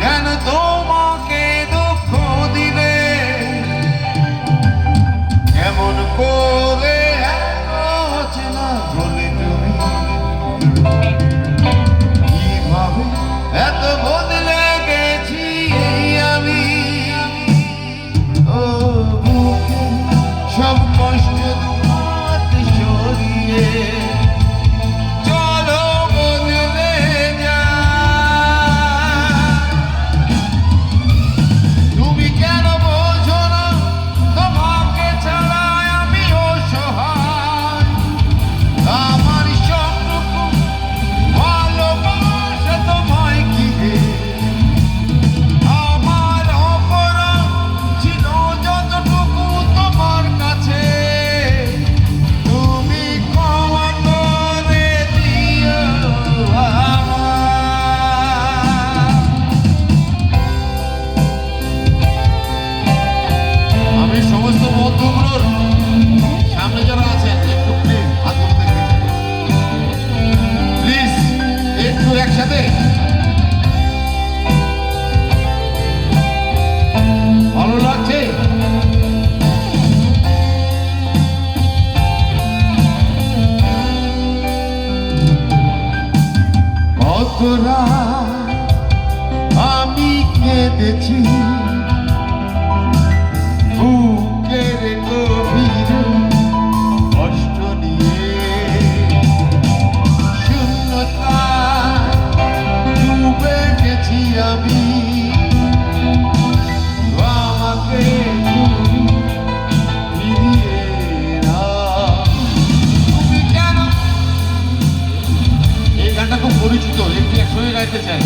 কেন তোমাকে দুঃখ দিলে, কেমন করে অচেনা বলে তুমি কিভাবে এত বদলে গেছি আমি। ও বুকে সব কষ্ট দুঃখ সরিয়ে চলো বদলে যা। তুমি কেন বোঝো না তোমাকে ছাড়া আমি অসহায়। আমার সবটুকু ভালোবাসা তোমায় ঘিরে, আমার অপরাধ ছিল যতটুকু তোমার কাছে, তুমি ক্ষমা করে দিও আমায়। আমি সমস্ত বন্ধুগুলোর সামনে যারা আছেন একটু প্লিজ হাতগুলো দেখে প্লিজ একটু একসাথে ভালো লাগছে। কত রাত আমি কেঁদেছি বুকের গভীরে কষ্ট নিয়ে, শূন্যতায় ডুবে গেছি আমি। আমাকে তুমি ফিরিয়ে নাও। তুমি কেন, এই গানটা খুব পরিচিত, একটু একসঙ্গে গাইতে চাই।